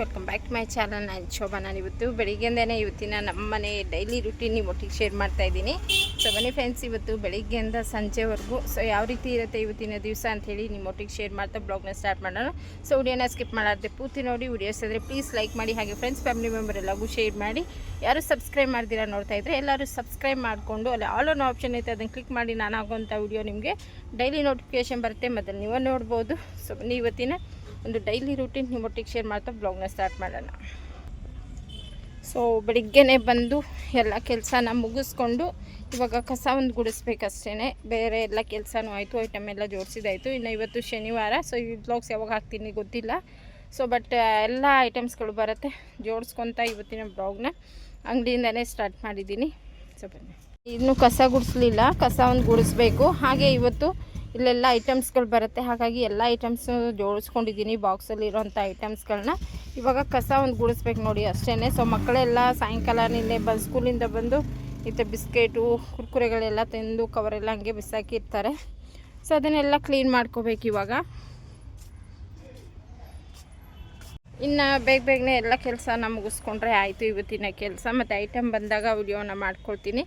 Welcome back to my channel. ನಾನು ಶೋಭಾ. ನಾನು ಇವತ್ತು ಬೆಳಿಗ್ಗೆಯಿಂದನೇ ಇವತ್ತಿನ ನಮ್ಮ ಮನೆ ಡೈಲಿ ರುಟೀನ್ ಒಟ್ಟಿಗೆ ಶೇರ್ ಮಾಡ್ತಾ ಇದ್ದೀನಿ. ಸೊ ಬನ್ನಿ ಫ್ರೆಂಡ್ಸ್, ಇವತ್ತು ಬೆಳಿಗ್ಗೆಯಿಂದ ಸಂಜೆವರೆಗೂ ಸೊ ಯಾವ ರೀತಿ ಇರುತ್ತೆ ಇವತ್ತಿನ ದಿವಸ ಅಂಥೇಳಿ ನಿಮ್ಮೊಟ್ಟಿಗೆ ಶೇರ್ ಮಾಡ್ತಾ ಬ್ಲಾಗ್ನ ಸ್ಟಾರ್ಟ್ ಮಾಡೋಣ. ಸೊ ವಿಡಿಯೋನ ಸ್ಕಿಪ್ ಮಾಡಾರ್ದೆ ಪೂರ್ತಿ ನೋಡಿ. ವಿಡಿಯೋಸ್ ಆದರೆ ಪ್ಲೀಸ್ ಲೈಕ್ ಮಾಡಿ, ಹಾಗೆ ಫ್ರೆಂಡ್ಸ್ ಫ್ಯಾಮಿಲಿ ಮೆಂಬರ್ ಎಲ್ಲರಿಗೂ ಶೇರ್ ಮಾಡಿ. ಯಾರು ಸಬ್ಸ್ಕ್ರೈಬ್ ಮಾಡ್ದಿರಾ ನೋಡ್ತಾ ಇದ್ದರೆ ಎಲ್ಲರೂ ಸಬ್ಸ್ಕ್ರೈಬ್ ಮಾಡಿಕೊಂಡು ಅಲ್ಲಿ ಆಲ್ ಆನ್ ಆಪ್ಷನ್ ಐತೆ, ಅದನ್ನು ಕ್ಲಿಕ್ ಮಾಡಿ ನಾನು ಆಗೋಂಥ ವಿಡಿಯೋ ನಿಮಗೆ ಡೈಲಿ ನೋಟಿಫಿಕೇಷನ್ ಬರುತ್ತೆ, ಮತ್ತು ನೀವು ನೋಡ್ಬೋದು. ಸೊ ಬನ್ನಿ ಇವತ್ತಿನ ಒಂದು ಡೈಲಿ ರೂಟೀನ್ ನಿಮ್ಮೊಟ್ಟಿಗೆ ಶೇರ್ ಮಾಡ್ತಾ ಬ್ಲಾಗ್ನ ಸ್ಟಾರ್ಟ್ ಮಾಡೋಣ. ಸೊ ಬೆಳಿಗ್ಗೆನೇ ಬಂದು ಎಲ್ಲ ಕೆಲಸನ ಮುಗಿಸ್ಕೊಂಡು ಇವಾಗ ಕಸ ಒಂದು ಗುಡಿಸ್ಬೇಕಷ್ಟೇ. ಬೇರೆ ಎಲ್ಲ ಕೆಲಸನೂ ಆಯಿತು, ಐಟಮ್ ಎಲ್ಲ ಜೋಡಿಸಿದಾಯಿತು. ಇನ್ನು ಇವತ್ತು ಶನಿವಾರ, ಸೊ ಈ ಬ್ಲಾಗ್ಸ್ ಯಾವಾಗ ಹಾಕ್ತೀನಿ ಗೊತ್ತಿಲ್ಲ. ಸೊ ಬಟ್ ಎಲ್ಲ ಐಟಮ್ಸ್ಗಳು ಬರುತ್ತೆ, ಜೋಡಿಸ್ಕೊತ ಇವತ್ತಿನ ಬ್ಲಾಗ್ನ ಅಂಗಡಿಯಿಂದನೇ ಸ್ಟಾರ್ಟ್ ಮಾಡಿದ್ದೀನಿ. ಸೊ ಬನ್ನಿ, ಇನ್ನೂ ಕಸ ಗುಡಿಸ್ಲಿಲ್ಲ, ಕಸ ಒಂದು ಗುಡಿಸ್ಬೇಕು. ಹಾಗೆ ಇವತ್ತು ಇಲ್ಲೆಲ್ಲ ಐಟಮ್ಸ್ಗಳು ಬರುತ್ತೆ, ಹಾಗಾಗಿ ಎಲ್ಲ ಐಟಮ್ಸು ಜೋಡಿಸ್ಕೊಂಡಿದ್ದೀನಿ ಬಾಕ್ಸಲ್ಲಿ ಇರೋಂಥ ಐಟಮ್ಸ್ಗಳನ್ನ. ಇವಾಗ ಕಸ ಒಂದು ಗುಡಿಸ್ಬೇಕು ನೋಡಿ ಅಷ್ಟೇ. ಸೊ ಮಕ್ಕಳೆಲ್ಲ ಸಾಯಂಕಾಲ ನಿನ್ನೆ ಸ್ಕೂಲಿಂದ ಬಂದು ಮತ್ತು ಬಿಸ್ಕೆಟು ಕುರ್ಕುರೆಗಳೆಲ್ಲ ತಿಂದು ಕವರೆಲ್ಲ ಹಂಗೆ ಬಿಸಾಕಿರ್ತಾರೆ. ಸೊ ಅದನ್ನೆಲ್ಲ ಕ್ಲೀನ್ ಮಾಡ್ಕೋಬೇಕು ಇವಾಗ. ಇನ್ನು ಬೇಗನೆ ಎಲ್ಲ ಕೆಲಸನ ಮುಗಿಸ್ಕೊಂಡ್ರೆ ಆಯಿತು ಇವತ್ತಿನ ಕೆಲಸ. ಮತ್ತು ಐಟಮ್ ಬಂದಾಗ ವಿಡಿಯೋನ ಮಾಡ್ಕೊಳ್ತೀನಿ,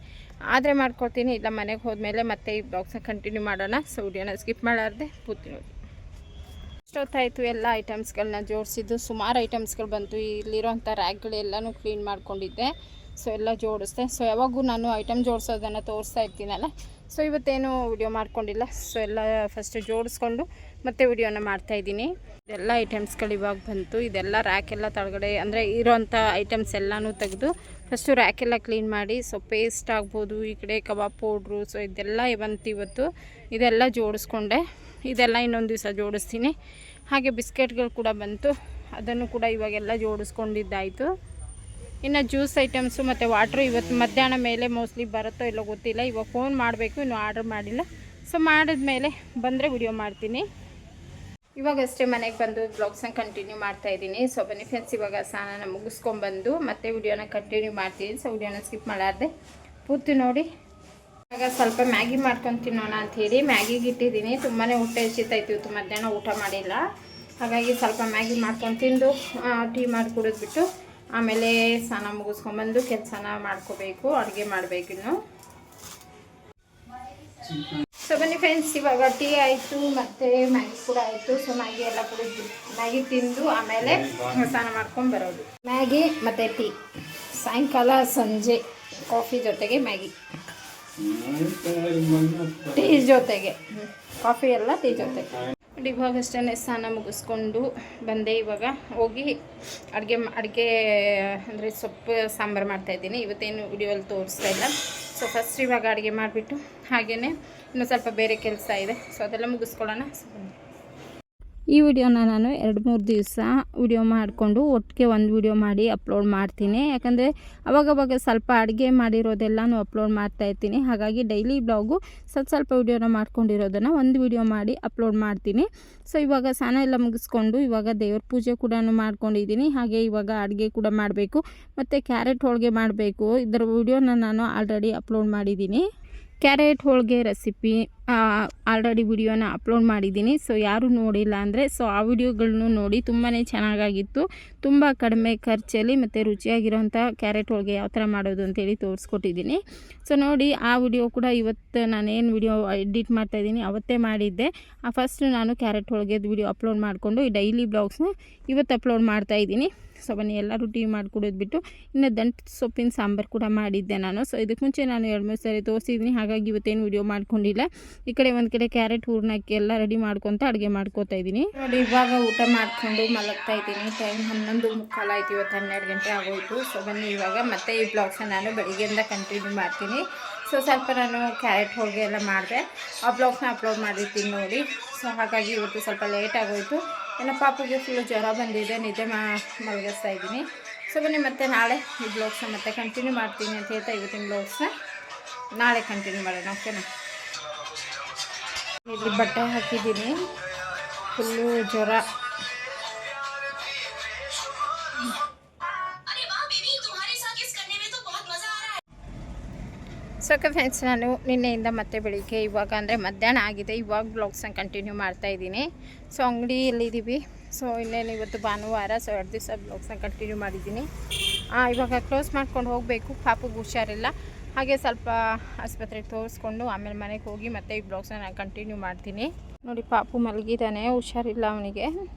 ಆದರೆ ಮಾಡ್ಕೊಳ್ತೀನಿ, ಇಲ್ಲ ಮನೆಗೆ ಹೋದ್ಮೇಲೆ ಮತ್ತೆ ಈ ಬ್ಲಾಗ್ಸ್ನ ಕಂಟಿನ್ಯೂ ಮಾಡೋಣ. ಸೊ ವಿಡಿಯೋನ ಸ್ಕಿಪ್ ಮಾಡಾರ್ದೆ ಪೂರ್ತಿ ನೋಡಿ. ಇಷ್ಟೊತ್ತಾಯಿತು ಎಲ್ಲ ಐಟಮ್ಸ್ಗಳನ್ನ ಜೋಡಿಸಿದ್ದು, ಸುಮಾರು ಐಟಮ್ಸ್ಗಳು ಬಂತು. ಇಲ್ಲಿರೋಂಥ ರ್ಯಾಕ್ಗಳೆಲ್ಲನೂ ಕ್ಲೀನ್ ಮಾಡ್ಕೊಂಡಿದ್ದೆ. ಸೊ ಎಲ್ಲ ಜೋಡಿಸ್ದೆ. ಸೊ ಯಾವಾಗೂ ನಾನು ಐಟಮ್ ಜೋಡಿಸೋದನ್ನು ತೋರಿಸ್ತಾ ಇರ್ತೀನಲ್ಲ, ಸೊ ಇವತ್ತೇನು ವಿಡಿಯೋ ಮಾಡ್ಕೊಂಡಿಲ್ಲ. ಸೊ ಎಲ್ಲ ಫಸ್ಟ್ ಜೋಡಿಸ್ಕೊಂಡು ಮತ್ತೆ ವಿಡಿಯೋನ ಮಾಡ್ತಾಯಿದ್ದೀನಿ. ಇದೆಲ್ಲ ಐಟಮ್ಸ್ಗಳು ಇವಾಗ ಬಂತು. ಇದೆಲ್ಲ ರ್ಯಾಕೆಲ್ಲ ತಳಗಡೆ ಅಂದರೆ ಇರೋಂಥ ಐಟಮ್ಸ್ ಎಲ್ಲನೂ ತೆಗೆದು ಫಸ್ಟು ರ್ಯಾಕೆಲ್ಲ ಕ್ಲೀನ್ ಮಾಡಿ. ಸೊ ಪೇಸ್ಟ್ ಆಗ್ಬೋದು, ಈ ಕಡೆ ಕಬಾಬ್ ಪೌಡ್ರು, ಸೊ ಇದೆಲ್ಲ ಬಂತು ಇವತ್ತು. ಇದೆಲ್ಲ ಜೋಡಿಸ್ಕೊಂಡೆ. ಇದೆಲ್ಲ ಇನ್ನೊಂದು ದಿವಸ ಜೋಡಿಸ್ತೀನಿ. ಹಾಗೆ ಬಿಸ್ಕೆಟ್ಗಳು ಕೂಡ ಬಂತು, ಅದನ್ನು ಕೂಡ ಇವಾಗೆಲ್ಲ ಜೋಡಿಸ್ಕೊಂಡಿದ್ದಾಯಿತು. ಇನ್ನು ಜ್ಯೂಸ್ ಐಟಮ್ಸು ಮತ್ತು ವಾಟ್ರು ಇವತ್ತು ಮಧ್ಯಾಹ್ನ ಮೇಲೆ ಮೋಸ್ಟ್ಲಿ ಬರುತ್ತೋ ಇಲ್ಲೋ ಗೊತ್ತಿಲ್ಲ. ಇವಾಗ ಫೋನ್ ಮಾಡಬೇಕು, ಇನ್ನೂ ಆರ್ಡ್ರ್ ಮಾಡಿಲ್ಲ. ಸೊ ಮಾಡಿದ್ಮೇಲೆ ಬಂದರೆ ವಿಡಿಯೋ ಮಾಡ್ತೀನಿ. ಇವಾಗಷ್ಟೇ ಮನೆಗೆ ಬಂದು ಬ್ಲಾಗ್ಸ್ನ ಕಂಟಿನ್ಯೂ ಮಾಡ್ತಾಯಿದ್ದೀನಿ. ಸೊ ಬನ್ನಿ ಫ್ರೆಂಡ್ಸ್, ಇವಾಗ ಸ್ನಾನ ಮುಗಿಸ್ಕೊಂಡ್ಬಂದು ಮತ್ತೆ ವಿಡಿಯೋನ ಕಂಟಿನ್ಯೂ ಮಾಡ್ತೀನಿ. ಸೊ ವಿಡಿಯೋನ ಸ್ಕಿಪ್ ಮಾಡಾರ್ದೆ ಪೂರ್ತಿ ನೋಡಿ. ಇವಾಗ ಸ್ವಲ್ಪ ಮ್ಯಾಗಿ ಮಾಡ್ಕೊಂಡು ತಿನ್ನೋಣ ಅಂಥೇಳಿ ಮ್ಯಾಗಿಗೆ ಇಟ್ಟಿದ್ದೀನಿ. ತುಂಬಾ ಹೊಟ್ಟೆ ಹಸಿತಾಯ್ತು, ಇವತ್ತು ಮಧ್ಯಾಹ್ನ ಊಟ ಮಾಡಿಲ್ಲ. ಹಾಗಾಗಿ ಸ್ವಲ್ಪ ಮ್ಯಾಗಿ ಮಾಡ್ಕೊಂಡು ತಿಂದು ಟೀ ಮಾಡಿ ಕುಡಿದ್ಬಿಟ್ಟು ಆಮೇಲೆ ಸ್ನಾನ ಮುಗಿಸ್ಕೊಂಡ್ಬಂದು ಕೆಲಸನ ಮಾಡ್ಕೋಬೇಕು, ಅಡುಗೆ ಮಾಡಬೇಕಿನ್ನು. ಸೊ ಬನ್ನಿ ಫ್ರೆಂಡ್ಸ್, ಇವಾಗ ಟೀ ಆಯಿತು ಮತ್ತು ಮ್ಯಾಗಿ ಕೂಡ ಆಯಿತು. ಸೊ ಮ್ಯಾಗಿ ಎಲ್ಲ ಕುಡಿದ್ಬಿಟ್ಟು ಮ್ಯಾಗಿ ತಿಂದು ಆಮೇಲೆ ಸ್ನಾನ ಮಾಡ್ಕೊಂಡು ಬರೋದು. ಮ್ಯಾಗಿ ಮತ್ತು ಟೀ, ಸಾಯಂಕಾಲ ಸಂಜೆ ಕಾಫಿ ಜೊತೆಗೆ ಮ್ಯಾಗಿ, ಟೀ ಜೊತೆಗೆ ಕಾಫಿ ಎಲ್ಲ ಟೀ ಜೊತೆಗೆ. ಇವಾಗಷ್ಟೇ ಸ್ನಾನ ಮುಗಿಸ್ಕೊಂಡು ಬಂದೆ. ಇವಾಗ ಹೋಗಿ ಅಡುಗೆ ಅಂದರೆ ಸೊಪ್ಪು ಸಾಂಬಾರು ಮಾಡ್ತಾಯಿದ್ದೀನಿ. ಇವತ್ತೇನು ವಿಡಿಯೋಲ್ಲಿ ತೋರಿಸ್ತಾ ಇಲ್ಲ. ಸೊ ಫಸ್ಟ್ ಇವಾಗ ಅಡುಗೆ ಮಾಡಿಬಿಟ್ಟು ಹಾಗೆಯೇ ಇನ್ನೂ ಸ್ವಲ್ಪ ಬೇರೆ ಕೆಲಸ ಇದೆ. ಸೊ ಅದೆಲ್ಲ ಮುಗಿಸ್ಕೊಳ್ಳೋಣ. ಈ ವಿಡಿಯೋನ ನಾನು 2-3 ದಿವಸ ವಿಡಿಯೋ ಮಾಡಿಕೊಂಡು ಒಟ್ಟಿಗೆ ಒಂದು ವಿಡಿಯೋ ಮಾಡಿ ಅಪ್ಲೋಡ್ ಮಾಡ್ತೀನಿ. ಯಾಕಂದರೆ ಅವಾಗವಾಗ ಸ್ವಲ್ಪ ಅಡುಗೆ ಮಾಡಿರೋದೆಲ್ಲನೂ ಅಪ್ಲೋಡ್ ಮಾಡ್ತಾಯಿರ್ತೀನಿ. ಹಾಗಾಗಿ ಡೈಲಿ ಬ್ಲಾಗು ಸ್ವಲ್ಪ ವಿಡಿಯೋನ ಮಾಡ್ಕೊಂಡಿರೋದನ್ನು ಒಂದು ವಿಡಿಯೋ ಮಾಡಿ ಅಪ್ಲೋಡ್ ಮಾಡ್ತೀನಿ. ಸೊ ಇವಾಗ ಸ್ನಾನ ಎಲ್ಲ ಮುಗಿಸ್ಕೊಂಡು ಇವಾಗ ದೇವ್ರ ಪೂಜೆ ಕೂಡ ಮಾಡ್ಕೊಂಡಿದ್ದೀನಿ. ಹಾಗೆ ಇವಾಗ ಅಡುಗೆ ಕೂಡ ಮಾಡಬೇಕು ಮತ್ತು ಕ್ಯಾರೆಟ್ ಹೋಳಿಗೆ ಮಾಡಬೇಕು. ಇದರ ವಿಡಿಯೋನ ನಾನು ಆಲ್ರೆಡಿ ಅಪ್ಲೋಡ್ ಮಾಡಿದ್ದೀನಿ. ಕ್ಯಾರೆಟ್ ಹೋಳಿಗೆ ರೆಸಿಪಿ ಆಲ್ರೆಡಿ ವಿಡಿಯೋನ ಅಪ್ಲೋಡ್ ಮಾಡಿದ್ದೀನಿ. ಸೊ ಯಾರು ನೋಡಿಲ್ಲ ಅಂದರೆ ಸೊ ಆ ವಿಡಿಯೋಗಳನ್ನು ನೋಡಿ ತುಂಬಾ ಚೆನ್ನಾಗಾಗಿತ್ತು. ತುಂಬ ಕಡಿಮೆ ಖರ್ಚಲ್ಲಿ ಮತ್ತು ರುಚಿಯಾಗಿರೋಂಥ ಕ್ಯಾರೆಟ್ ಹೋಳಿಗೆ ಯಾವ ಥರ ಮಾಡೋದು ಅಂತೇಳಿ ತೋರಿಸ್ಕೊಟ್ಟಿದ್ದೀನಿ. ಸೊ ನೋಡಿ ಆ ವಿಡಿಯೋ ಕೂಡ ಇವತ್ತು ನಾನೇನು ವಿಡಿಯೋ ಎಡಿಟ್ ಮಾಡ್ತಾಯಿದ್ದೀನಿ ಅವತ್ತೇ ಮಾಡಿದ್ದೆ. ಫಸ್ಟ್ ನಾನು ಕ್ಯಾರೆಟ್ ಹೋಳಿಗೆದು ವಿಡಿಯೋ ಅಪ್ಲೋಡ್ ಮಾಡಿಕೊಂಡು ಈ ಡೈಲಿ ಬ್ಲಾಗ್ಸ್ನ ಇವತ್ತು ಅಪ್ಲೋಡ್ ಮಾಡ್ತಾಯಿದ್ದೀನಿ. ಸೊ ಬನ್ನಿ ಎಲ್ಲರೂ ಟೀ ಮಾಡಿಕೊಡೋದ್ಬಿಟ್ಟು ಇನ್ನು ದಂಟು ಸೊಪ್ಪಿನ ಸಾಂಬಾರು ಕೂಡ ಮಾಡಿದ್ದೆ ನಾನು. ಸೊ ಇದಕ್ಕೆ ಮುಂಚೆ ನಾನು 2-3 ಸರಿ ತೋರಿಸಿದ್ದೀನಿ. ಹಾಗಾಗಿ ಇವತ್ತೇನು ವಿಡಿಯೋ ಮಾಡ್ಕೊಂಡಿಲ್ಲ. ಈ ಕಡೆ ಒಂದು ಕಡೆ ಕ್ಯಾರೆಟ್ ಹೂರ್ಣಕ್ಕೆ ಎಲ್ಲ ರೆಡಿ ಮಾಡ್ಕೊತ ಅಡುಗೆ ಮಾಡ್ಕೋತಾ ಇದ್ದೀನಿ. ನೋಡಿ ಇವಾಗ ಊಟ ಮಾಡಿಕೊಂಡು ಮಲಗ್ತಾ ಇದ್ದೀನಿ. ಟೈಮ್ 11:15 ಆಯ್ತು. ಇವತ್ತು 12 ಗಂಟೆ ಆಗೋಯ್ತು. ಸೊ ಬನ್ನಿ ಇವಾಗ ಮತ್ತೆ ಈ ಬ್ಲಾಗ್ಸ್ನ ನಾನು ಬೆಳಿಗ್ಗೆಯಿಂದ ಕಂಟಿನ್ಯೂ ಮಾಡ್ತೀನಿ. ಸೊ ಸ್ವಲ್ಪ ನಾನು ಕ್ಯಾರೆಟ್ ಹೋಳಿಗೆ ಎಲ್ಲ ಮಾಡಿದೆ, ಆ ಬ್ಲಾಗ್ಸ್ನ ಅಪ್ಲೋಡ್ ಮಾಡಿರ್ತೀನಿ ನೋಡಿ. ಸೊ ಹಾಗಾಗಿ ಇವತ್ತು ಸ್ವಲ್ಪ ಲೇಟ್ ಆಗೋಯಿತು. ಏನೋ ಪಾಪುಗೆ ಫುಲ್ಲು ಜ್ವರ ಬಂದಿದೆ, ನಿದ್ದೆ ಮಲಗಿಸ್ತಾ ಇದ್ದೀನಿ. ಸೊ ಬನ್ನಿ ಮತ್ತೆ ನಾಳೆ ಈ ಬ್ಲಾಗ್ಸ್ನ ಮತ್ತೆ ಕಂಟಿನ್ಯೂ ಮಾಡ್ತೀನಿ ಅಂತ ಹೇಳ್ತಾ ಇವತ್ತಿನ ಬ್ಲಾಗ್ಸ್ನ ನಾಳೆ ಕಂಟಿನ್ಯೂ ಮಾಡೋಣ. ಓಕೆನಾ. ಇಲ್ಲಿ ಬಟ್ಟೆ ಹಾಕಿದ್ದೀನಿ, ಫುಲ್ಲು ಜ್ವರ. ಸೊ ಫ್ರೆಂಡ್ಸ್, ನಾನು ನಿನ್ನೆಯಿಂದ ಮತ್ತೆ ಬೆಳಿಗ್ಗೆ ಇವಾಗ ಅಂದರೆ ಮಧ್ಯಾಹ್ನ ಆಗಿದೆ, ಇವಾಗ ಬ್ಲಾಗ್ಸ್ನ ಕಂಟಿನ್ಯೂ ಮಾಡ್ತಾಯಿದ್ದೀನಿ. ಸೊ ಅಂಗಡಿಯಲ್ಲಿದ್ದೀವಿ. ಸೊ ಇನ್ನೇನು ಇವತ್ತು ಭಾನುವಾರ. ಸೊ 2 ದಿವಸ ಬ್ಲಾಗ್ಸ್ನ ಕಂಟಿನ್ಯೂ ಮಾಡಿದ್ದೀನಿ. ಇವಾಗ ಕ್ಲೋಸ್ ಮಾಡ್ಕೊಂಡು ಹೋಗಬೇಕು. ಪಾಪುಗೆ ಹುಷಾರಿಲ್ಲ, ಹಾಗೆ ಸ್ವಲ್ಪ ಆಸ್ಪತ್ರೆಗೆ ತೋರಿಸ್ಕೊಂಡು ಆಮೇಲೆ ಮನೆಗೆ ಹೋಗಿ ಮತ್ತೆ ಈ ಬ್ಲಾಗ್ಸ್ನ ನಾನು ಕಂಟಿನ್ಯೂ ಮಾಡ್ತೀನಿ. ನೋಡಿ ಪಾಪು ಮಲಗಿದ್ದಾನೆ, ಹುಷಾರಿಲ್ಲ ಅವನಿಗೆ.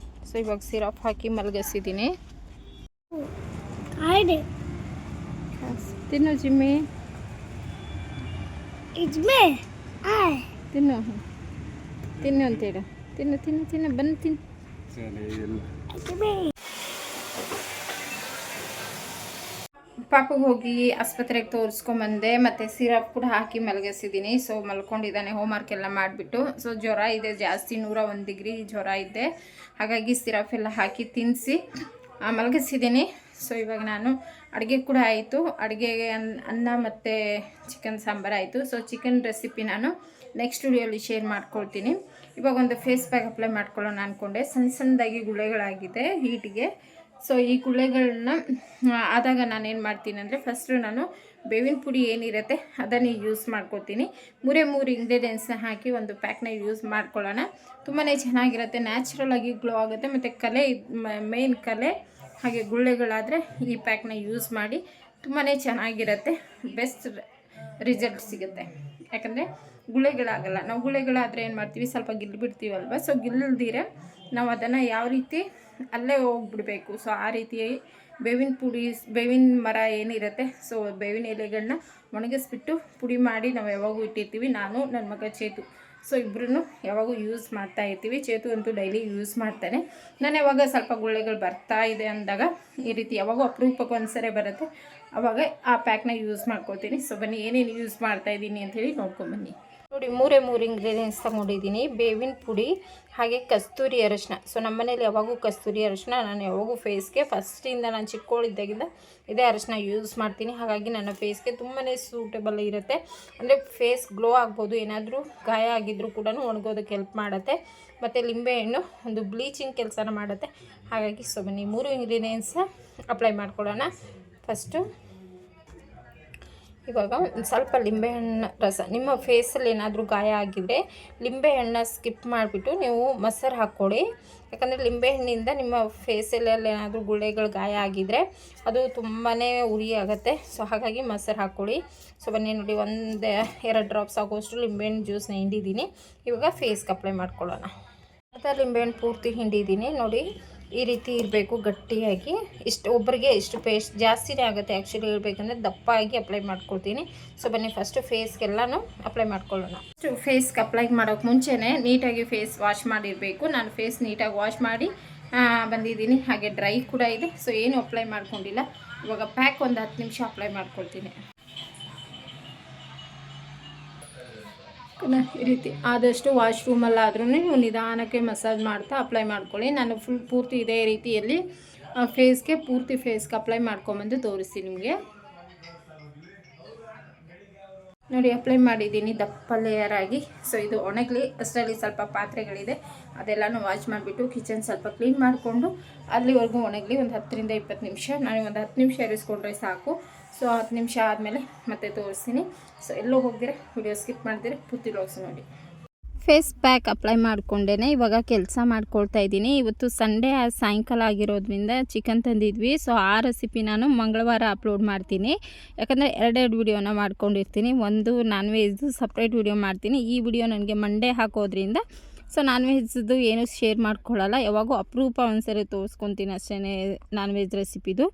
ಸೊ ಇವಾಗ ಸಿರಪ್ ಹಾಕಿ ಮಲಗಿಸಿದ್ದೀನಿ. ತಿನ್ನು ಜಿಮ್ಮಿ, ತಿನ್ನು ತಿನ್ನು ಅಂತೇಳು. ತಿನ್ನು ತಿನ್ನು ತಿನ್ನು ಬಂದು ತಿನ್ನು. ಪಾಪಗೆ ಹೋಗಿ ಆಸ್ಪತ್ರೆಗೆ ತೋರಿಸ್ಕೊಂಬಂದೆ, ಮತ್ತು ಸಿರಪ್ ಕೂಡ ಹಾಕಿ ಮಲಗಿಸಿದ್ದೀನಿ. ಸೊ ಮಲ್ಕೊಂಡಿದ್ದಾನೆ ಹೋಮ್ವರ್ಕ್ ಎಲ್ಲ ಮಾಡಿಬಿಟ್ಟು. ಸೊ ಜ್ವರ ಇದೆ ಜಾಸ್ತಿ, 101 ಡಿಗ್ರಿ ಜ್ವರ ಇದೆ. ಹಾಗಾಗಿ ಸಿರಪ್ ಎಲ್ಲ ಹಾಕಿ ತಿನ್ನಿಸಿ ಮಲಗಿಸಿದ್ದೀನಿ. ಸೊ ಇವಾಗ ನಾನು ಅಡುಗೆ ಕೂಡ ಆಯಿತು. ಅಡುಗೆಗೆ ಅನ್ನ ಮತ್ತು ಚಿಕನ್ ಸಾಂಬಾರು ಆಯಿತು. ಸೊ ಚಿಕನ್ ರೆಸಿಪಿ ನಾನು ನೆಕ್ಸ್ಟ್ ವಿಡಿಯೋಲಿ ಶೇರ್ ಮಾಡ್ಕೊಳ್ತೀನಿ. ಇವಾಗ ಒಂದು ಫೇಸ್ ಪ್ಯಾಕ್ ಅಪ್ಲೈ ಮಾಡ್ಕೊಳ್ಳೋಣ ಅಂದ್ಕೊಂಡೆ. ಸಣ್ಣದಾಗಿ ಗುಳ್ಳೆಗಳಾಗಿದೆ ಹೀಟಿಗೆ. ಸೊ ಈ ಗುಳ್ಳೆಗಳನ್ನ ಆದಾಗ ನಾನೇನು ಮಾಡ್ತೀನಿ ಅಂದರೆ ಫಸ್ಟು ನಾನು ಬೇವಿನ ಪುಡಿ ಏನಿರುತ್ತೆ ಅದನ್ನು ಯೂಸ್ ಮಾಡ್ಕೊತೀನಿ. 3 ಇಂಗ್ರೀಡಿಯೆಂಟ್ಸ್ನ ಹಾಕಿ ಒಂದು ಪ್ಯಾಕ್ನ ಯೂಸ್ ಮಾಡ್ಕೊಳ್ಳೋಣ. ತುಂಬಾ ಚೆನ್ನಾಗಿರುತ್ತೆ, ನ್ಯಾಚುರಲಾಗಿ ಗ್ಲೋ ಆಗುತ್ತೆ. ಮತ್ತು ಕಲೆ ಮೇನ್ ಕಲೆ ಹಾಗೆ ಗುಳ್ಳೆಗಳಾದರೆ ಈ ಪ್ಯಾಕ್ನ ಯೂಸ್ ಮಾಡಿ ತುಂಬಾ ಚೆನ್ನಾಗಿರುತ್ತೆ, ಬೆಸ್ಟ್ ರಿಸಲ್ಟ್ ಸಿಗುತ್ತೆ. ಯಾಕಂದರೆ ಗುಳ್ಳೆಗಳಾಗಲ್ಲ. ನಾವು ಗುಳ್ಳೆಗಳಾದರೆ ಏನು ಮಾಡ್ತೀವಿ, ಸ್ವಲ್ಪ ಗಿಲ್ಲು ಬಿಡ್ತೀವಲ್ವ. ಸೊ ಗಿಲ್ಲದಿರ ನಾವು ಅದನ್ನು ಯಾವ ರೀತಿ ಅಲ್ಲೇ ಹೋಗ್ಬಿಡ್ಬೇಕು. ಸೊ ಆ ರೀತಿ ಬೇವಿನ ಪುಡಿ, ಬೇವಿನ ಮರ ಏನಿರುತ್ತೆ, ಸೊ ಬೇವಿನ ಎಲೆಗಳನ್ನ ಒಣಗಿಸ್ಬಿಟ್ಟು ಪುಡಿ ಮಾಡಿ ನಾವು ಯಾವಾಗೂ ಇಟ್ಟಿರ್ತೀವಿ. ನಾನು ನನ್ನ ಮಗ ಚೇತು, ಸೊ ಇಬ್ಬರೂ ಯಾವಾಗೂ ಯೂಸ್ ಮಾಡ್ತಾ ಇರ್ತೀವಿ. ಚೇತು ಅಂತೂ ಡೈಲಿ ಯೂಸ್ ಮಾಡ್ತಾನೆ. ನಾನು ಯಾವಾಗ ಸ್ವಲ್ಪ ಗುಳ್ಳೆಗಳು ಬರ್ತಾ ಇದೆ ಅಂದಾಗ ಈ ರೀತಿ ಯಾವಾಗೂ ಅಪರೂಪಕ್ಕೆ ಒಂದ್ಸರಿ ಬರುತ್ತೆ, ಆವಾಗ ಆ ಪ್ಯಾಕ್ನ ಯೂಸ್ ಮಾಡ್ಕೊಳ್ತೀನಿ. ಸೊ ಬನ್ನಿ ಏನೇನು ಯೂಸ್ ಮಾಡ್ತಾಯಿದ್ದೀನಿ ಅಂಥೇಳಿ ನೋಡ್ಕೊಂಬನ್ನಿ. ನೋಡಿ 3 ಇಂಗ್ರೀಡಿಯೆಂಟ್ಸ್ ತೊಗೊಂಡಿದ್ದೀನಿ. ಬೇವಿನ ಪುಡಿ ಹಾಗೆ ಕಸ್ತೂರಿ ಅರಿಶಿನ. ಸೊ ನಮ್ಮ ಮನೇಲಿ ಯಾವಾಗೂ ಕಸ್ತೂರಿ ಅರಿಶಿನ, ನಾನು ಯಾವಾಗೂ ಫೇಸ್ಗೆ ಫಸ್ಟಿಂದ ನಾನು ಚಿಕ್ಕವಳಿದ್ದಾಗಿಂದ ಇದೇ ಅರಿಶಿನ ಯೂಸ್ ಮಾಡ್ತೀನಿ. ಹಾಗಾಗಿ ನನ್ನ ಫೇಸ್ಗೆ ತುಂಬಾ ಸೂಟೇಬಲ್ ಇರುತ್ತೆ. ಅಂದರೆ ಫೇಸ್ ಗ್ಲೋ ಆಗ್ಬೋದು, ಏನಾದರೂ ಗಾಯ ಆಗಿದ್ದರೂ ಕೂಡ ಒಣಗೋದಕ್ಕೆ ಹೆಲ್ಪ್ ಮಾಡುತ್ತೆ. ಮತ್ತು ಲಿಂಬೆಹಣ್ಣು ಒಂದು ಬ್ಲೀಚಿಂಗ್ ಕೆಲಸನ ಮಾಡುತ್ತೆ. ಹಾಗಾಗಿ ಸೊ ಬನ್ನಿ 3 ಇಂಗ್ರೀಡಿಯೆಂಟ್ಸ್ನ ಅಪ್ಲೈ ಮಾಡ್ಕೊಳ್ಳೋಣ. ಫಸ್ಟು ಇವಾಗ ಒಂದು ಸ್ವಲ್ಪ ಲಿಂಬೆಹಣ್ಣು ರಸ, ನಿಮ್ಮ ಫೇಸಲ್ಲಿ ಏನಾದರೂ ಗಾಯ ಆಗಿದ್ದರೆ ಲಿಂಬೆಹಣ್ಣು ಸ್ಕಿಪ್ ಮಾಡಿಬಿಟ್ಟು ನೀವು ಮೊಸರು ಹಾಕ್ಕೊಳ್ಳಿ. ಯಾಕಂದರೆ ಲಿಂಬೆಹಣ್ಣಿಂದ ನಿಮ್ಮ ಫೇಸಲ್ಲಿ ಏನಾದರೂ ಗುಳ್ಳೆಗಳು ಗಾಯ ಆಗಿದ್ದರೆ ಅದು ತುಂಬಾ ಉರಿ ಆಗುತ್ತೆ. ಸೊ ಹಾಗಾಗಿ ಮೊಸರು ಹಾಕ್ಕೊಳ್ಳಿ. ಸೊ ಬನ್ನಿ ನೋಡಿ 1-2 ಡ್ರಾಪ್ಸ್ ಆಗೋಷ್ಟು ಲಿಂಬೆಹಣ್ಣು ಜ್ಯೂಸ್ನ ಹಿಂಡಿದ್ದೀನಿ. ಇವಾಗ ಫೇಸ್ಗೆ ಅಪ್ಲೈ ಮಾಡ್ಕೊಳ್ಳೋಣ. ಮತ್ತು ಲಿಂಬೆಹಣ್ಣು ಪೂರ್ತಿ ಹಿಂಡಿದ್ದೀನಿ ನೋಡಿ. ಈ ರೀತಿ ಇರಬೇಕು ಗಟ್ಟಿಯಾಗಿ. ಒಬ್ಬರಿಗೆ ಇಷ್ಟು ಪೇಸ್ಟ್ ಜಾಸ್ತಿನೇ ಆಗುತ್ತೆ ಆ್ಯಕ್ಚುಲಿ ಹೇಳ್ಬೇಕಂದ್ರೆ, ದಪ್ಪಾಗಿ ಅಪ್ಲೈ ಮಾಡ್ಕೊಳ್ತೀನಿ. ಸೊ ಬನ್ನಿ ಫಸ್ಟು ಫೇಸ್ಗೆಲ್ಲನೂ ಅಪ್ಲೈ ಮಾಡ್ಕೊಳ್ಳೋಣ. ಫಸ್ಟು ಫೇಸ್ಗೆ ಅಪ್ಲೈ ಮಾಡೋಕ್ಕೆ ಮುಂಚೆನೇ ನೀಟಾಗಿ ಫೇಸ್ ವಾಶ್ ಮಾಡಿರಬೇಕು. ನಾನು ಫೇಸ್ ನೀಟಾಗಿ ವಾಶ್ ಮಾಡಿ ಬಂದಿದ್ದೀನಿ. ಹಾಗೆ ಡ್ರೈ ಕೂಡ ಇದೆ. ಸೊ ಏನು ಅಪ್ಲೈ ಮಾಡ್ಕೊಂಡಿಲ್ಲ. ಇವಾಗ ಪ್ಯಾಕ್ ಒಂದು 10 ನಿಮಿಷ ಅಪ್ಲೈ ಮಾಡ್ಕೊಳ್ತೀನಿ. ಈ ರೀತಿ ಆದಷ್ಟು ವಾಶ್ರೂಮಲ್ಲಾದ್ರೂ ನೀವು ನಿಧಾನಕ್ಕೆ ಮಸಾಜ್ ಮಾಡ್ತಾ ಅಪ್ಲೈ ಮಾಡ್ಕೊಳ್ಳಿ. ನಾನು ಪೂರ್ತಿ ಇದೇ ರೀತಿಯಲ್ಲಿ ಫೇಸ್ಗೆ ಅಪ್ಲೈ ಮಾಡ್ಕೊಂಬಂದು ತೋರಿಸ್ತೀನಿ ನಿಮಗೆ. ನೋಡಿ ಅಪ್ಲೈ ಮಾಡಿದ್ದೀನಿ ದಪ್ಪ ಲೇಯರ್ ಆಗಿ. ಸೊ ಇದು ಒಣಗಲಿ ಅಷ್ಟರಲ್ಲಿ ಸ್ವಲ್ಪ ಪಾತ್ರೆಗಳಿದೆ ಅದೆಲ್ಲನೂ ವಾಶ್ ಮಾಡಿಬಿಟ್ಟು ಕಿಚನ್ ಸ್ವಲ್ಪ ಕ್ಲೀನ್ ಮಾಡಿಕೊಂಡು ಅಲ್ಲಿವರೆಗೂ ಒಣಗಲಿ. ಒಂದು 10ರಿಂದ 20 ನಿಮಿಷ. ನಾನು ಒಂದು 10 ನಿಮಿಷ ಇರಿಸ್ಕೊಂಡ್ರೆ ಸಾಕು. ಸೊ 10 ನಿಮಿಷ ಆದಮೇಲೆ ಮತ್ತೆ ತೋರಿಸ್ತೀನಿ. ಸೊ ಎಲ್ಲೋ ಹೋಗ್ದಿರ ವಿಡಿಯೋ ಸ್ಕಿಪ್ ಮಾಡಿದ್ರೆ ಪೂರ್ತಿ ವ್ಲಾಗ್ಸ್ ನೋಡಿ. ಫೇಸ್ ಪ್ಯಾಕ್ ಅಪ್ಲೈ ಮಾಡಿಕೊಂಡೇ ಇವಾಗ ಕೆಲಸ ಮಾಡ್ಕೊಳ್ತಾ ಇದ್ದೀನಿ. ಇವತ್ತು ಸಂಡೇ ಸಾಯಂಕಾಲ ಆಗಿರೋದ್ರಿಂದ ಚಿಕನ್ ತಂದಿದ್ವಿ. ಸೊ ಆ ರೆಸಿಪಿ ನಾನು ಮಂಗಳವಾರ ಅಪ್ಲೋಡ್ ಮಾಡ್ತೀನಿ. ಯಾಕಂದರೆ 2 ವಿಡಿಯೋನ ಮಾಡ್ಕೊಂಡಿರ್ತೀನಿ. ಒಂದು ನಾನ್ ವೆಜ್ದು ಸಪ್ರೇಟ್ ವಿಡಿಯೋ ಮಾಡ್ತೀನಿ. ಈ ವಿಡಿಯೋ ನನಗೆ ಮಂಡೇ ಹಾಕೋದ್ರಿಂದ ಸೊ ನಾನ್ ವೆಜ್ದು ಏನೂ ಶೇರ್ ಮಾಡ್ಕೊಳ್ಳಲ್ಲ. ಯಾವಾಗೂ ಅಪರೂಪ ಒಂದ್ಸರಿ ತೋರಿಸ್ಕೊತೀನಿ ಅಷ್ಟೇ ನಾನ್ ವೆಜ್ ರೆಸಿಪಿದು.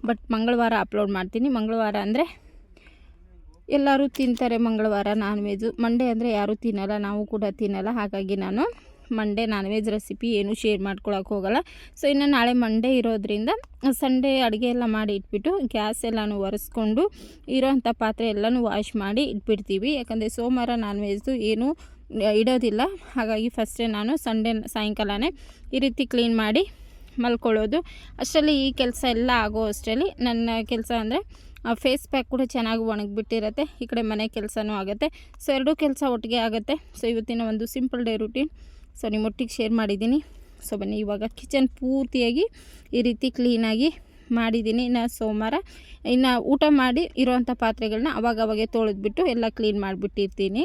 ಬಟ್ ಮಂಗಳವಾರ ಅಪ್ಲೋಡ್ ಮಾಡ್ತೀನಿ. ಮಂಗಳವಾರ ಅಂದರೆ ಎಲ್ಲರೂ ತಿಂತಾರೆ ಮಂಗಳವಾರ ನಾನ್ ವೆಜ್ಜು. ಮಂಡೇ ಅಂದರೆ ಯಾರೂ ತಿನ್ನಲ್ಲ, ನಾವು ಕೂಡ ತಿನ್ನಲ್ಲ. ಹಾಗಾಗಿ ನಾನು ಮಂಡೇ ನಾನ್ ವೆಜ್ ರೆಸಿಪಿ ಏನೂ ಶೇರ್ ಮಾಡ್ಕೊಳಕ್ಕೆ ಹೋಗಲ್ಲ. ಸೊ ಇನ್ನು ನಾಳೆ ಮಂಡೇ ಇರೋದ್ರಿಂದ ಸಂಡೇ ಅಡುಗೆ ಎಲ್ಲ ಮಾಡಿ ಇಟ್ಬಿಟ್ಟು ಗ್ಯಾಸ್ ಎಲ್ಲನೂ ಒರೆಸ್ಕೊಂಡು ಇರೋವಂಥ ಪಾತ್ರೆ ಎಲ್ಲನೂ ವಾಶ್ ಮಾಡಿ ಇಟ್ಬಿಡ್ತೀವಿ. ಯಾಕಂದರೆ ಸೋಮವಾರ ನಾನ್ ವೆಜ್ದು ಏನೂ ಇಡೋದಿಲ್ಲ. ಹಾಗಾಗಿ ಫಸ್ಟೇ ನಾನು ಸಂಡೇ ಸಾಯಂಕಾಲನೇ ಈ ರೀತಿ ಕ್ಲೀನ್ ಮಾಡಿ ಮಲ್ಕೊಳ್ಳೋದು. ಅಷ್ಟರಲ್ಲಿ ಈ ಕೆಲಸ ಎಲ್ಲ ಆಗೋ ಅಷ್ಟರಲ್ಲಿ ನನ್ನ ಕೆಲಸ ಅಂದರೆ ಫೇಸ್ ಪ್ಯಾಕ್ ಕೂಡ ಚೆನ್ನಾಗಿ ಒಣಗಿಬಿಟ್ಟಿರುತ್ತೆ. ಈ ಕಡೆ ಮನೆ ಕೆಲಸನೂ ಆಗುತ್ತೆ. ಸೊ 2 ಕೆಲಸ ಒಟ್ಟಿಗೆ ಆಗುತ್ತೆ. ಸೊ ಇವತ್ತಿನ ಒಂದು ಸಿಂಪಲ್ ಡೇ ರೂಟೀನ್ ಸೊ ನಿಮ್ಮೊಟ್ಟಿಗೆ ಶೇರ್ ಮಾಡಿದ್ದೀನಿ. ಸೊ ಬನ್ನಿ ಇವಾಗ ಕಿಚನ್ ಪೂರ್ತಿಯಾಗಿ ಈ ರೀತಿ ಕ್ಲೀನಾಗಿ ಮಾಡಿದ್ದೀನಿ. ಇನ್ನು ಸೋಮವಾರ ಇನ್ನು ಊಟ ಮಾಡಿ ಇರೋವಂಥ ಪಾತ್ರೆಗಳನ್ನ ಅವಾಗವಾಗೆ ತೊಳೆದ್ಬಿಟ್ಟು ಎಲ್ಲ ಕ್ಲೀನ್ ಮಾಡಿಬಿಟ್ಟಿರ್ತೀನಿ.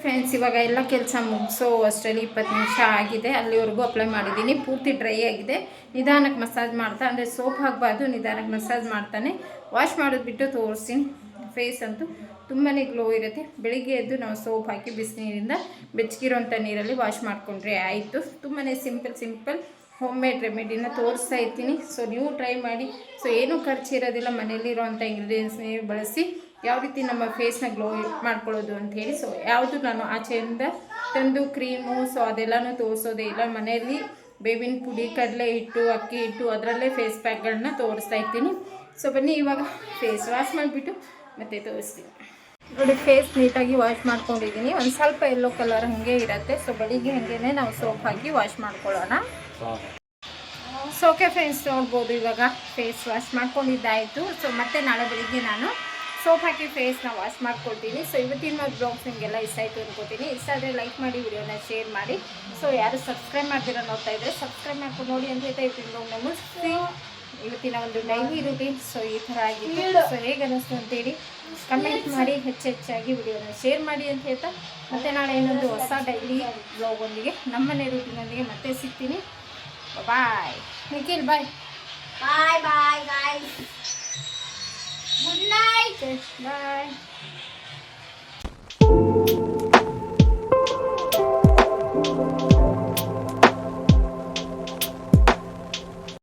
ಫ್ರೆಂಡ್ಸ್ ಇವಾಗ ಎಲ್ಲ ಕೆಲಸ ಮುಗಿಸೋ ಅಷ್ಟರಲ್ಲಿ 20 ನಿಮಿಷ ಆಗಿದೆ. ಅಲ್ಲಿವರೆಗೂ ಅಪ್ಲೈ ಮಾಡಿದ್ದೀನಿ. ಪೂರ್ತಿ ಡ್ರೈ ಆಗಿದೆ. ನಿಧಾನಕ್ಕೆ ಮಸಾಜ್ ಮಾಡ್ತಾ, ಅಂದರೆ ಸೋಪ್ ಹಾಕಬಾರ್ದು, ನಿಧಾನಕ್ಕೆ ಮಸಾಜ್ ಮಾಡ್ತಾನೆ ವಾಶ್ ಮಾಡೋದ್ಬಿಟ್ಟು ತೋರಿಸ್ತೀನಿ. ಫೇಸ್ ಅಂತೂ ತುಂಬಾ ಗ್ಲೋ ಇರುತ್ತೆ. ಬೆಳಿಗ್ಗೆ ಎದ್ದು ನಾವು ಸೋಪ್ ಹಾಕಿ ಬಿಸಿನೀರಿಂದ ಬೆಚ್ಚಗಿರೋಂಥ ನೀರಲ್ಲಿ ವಾಶ್ ಮಾಡಿಕೊಂಡ್ರೆ ಆಯಿತು. ತುಂಬಾ ಸಿಂಪಲ್ ಹೋಮ್ ಮೇಡ್ ರೆಮಿಡಿನ ತೋರಿಸ್ತಾ ಇರ್ತೀನಿ. ಸೊ ನೀವು ಟ್ರೈ ಮಾಡಿ. ಸೊ ಏನೂ ಖರ್ಚಿರೋದಿಲ್ಲ, ಮನೆಯಲ್ಲಿರೋವಂಥ ಇಂಗ್ರೀಡಿಯೆಂಟ್ಸ್ನೇ ಬಳಸಿ ಯಾವ ರೀತಿ ನಮ್ಮ ಫೇಸ್ನ ಗ್ಲೋ ಮಾಡ್ಕೊಳ್ಳೋದು ಅಂಥೇಳಿ. ಸೊ ಯಾವುದು ನಾನು ಆಚೆಯಿಂದ ತಂದು ಕ್ರೀಮು ಸೊ ಅದೆಲ್ಲನೂ ತೋರಿಸೋದೇ ಇಲ್ಲ. ಮನೆಯಲ್ಲಿ ಬೇವಿನ ಪುಡಿ, ಕಡಲೆ ಹಿಟ್ಟು, ಅಕ್ಕಿ ಹಿಟ್ಟು ಅದರಲ್ಲೇ ಫೇಸ್ ಪ್ಯಾಕ್ಗಳನ್ನ ತೋರಿಸ್ತಾ ಇರ್ತೀನಿ. ಸೊ ಬನ್ನಿ ಇವಾಗ ಫೇಸ್ ವಾಶ್ ಮಾಡಿಬಿಟ್ಟು ಮತ್ತೆ ತೋರಿಸ್ತೀನಿ. ನೋಡಿ ಫೇಸ್ ನೀಟಾಗಿ ವಾಶ್ ಮಾಡ್ಕೊಂಡಿದ್ದೀನಿ. ಒಂದು ಸ್ವಲ್ಪ ಯೆಲ್ಲೋ ಕಲರ್ ಹಾಗೆ ಇರುತ್ತೆ. ಸೊ ಬೆಳಿಗ್ಗೆ ಹಾಗೇ ನಾವು ಸೋಪ್ ಹಾಕಿ ವಾಶ್ ಮಾಡ್ಕೊಳ್ಳೋಣ. ಸೊ ಓಕೆ ಫ್ರೆಂಡ್ಸ್, ನೋಡ್ಬೋದು ಇವಾಗ ಫೇಸ್ ವಾಶ್ ಮಾಡ್ಕೊಂಡಿದ್ದಾಯಿತು. ಸೊ ಮತ್ತೆ ನಾಳೆ ಬೆಳಿಗ್ಗೆ ನಾನು ಸೋಪ್ ಹಾಕಿ ಫೇಸ್ನ ವಾಶ್ ಮಾಡ್ಕೊಳ್ತೀನಿ. ಸೊ ಇವತ್ತಿನ ಬ್ಲಾಗ್ಸ್ ನಿಮಗೆಲ್ಲ ಇಷ್ಟ ಆಯಿತು ಅನ್ಕೋತೀನಿ. ಇಷ್ಟ ಆದರೆ ಲೈಕ್ ಮಾಡಿ, ವಿಡಿಯೋನ ಶೇರ್ ಮಾಡಿ. ಸೊ ಯಾರು ಸಬ್ಸ್ಕ್ರೈಬ್ ಮಾಡ್ತೀರಾ ನೋಡ್ತಾ ಇದ್ದರೆ ಸಬ್ಸ್ಕ್ರೈಬ್ ಮಾಡ್ಕೊಂಡು ನೋಡಿ ಅಂತ ಹೇಳ್ತಾ ಇವತ್ತಿನ ನಮಸ್ತೆ. ಇವತ್ತಿನ ಒಂದು ಡೈಲಿ ರೂಟೀನ್ ಸೊ ಈ ಥರ ಆಗಿತ್ತು. ಸೊ ಹೇಗೆ ಅನ್ನಿಸ್ತು ಅಂತೇಳಿ ಕಮೆಂಟ್ ಮಾಡಿ, ಹೆಚ್ಚಾಗಿ ವಿಡಿಯೋನ ಶೇರ್ ಮಾಡಿ ಅಂತ ಹೇಳ್ತಾ ಮತ್ತೆ ನಾಳೆ ಇನ್ನೊಂದು ಹೊಸ ಡೈಲಿ ಬ್ಲಾಗೊಂದಿಗೆ ನಮ್ಮನೆ ರೂಟೀನೊಂದಿಗೆ ಮತ್ತೆ ಸಿಗ್ತೀನಿ. Bye Nikhil, bye bye bye guys. Good night. Bye.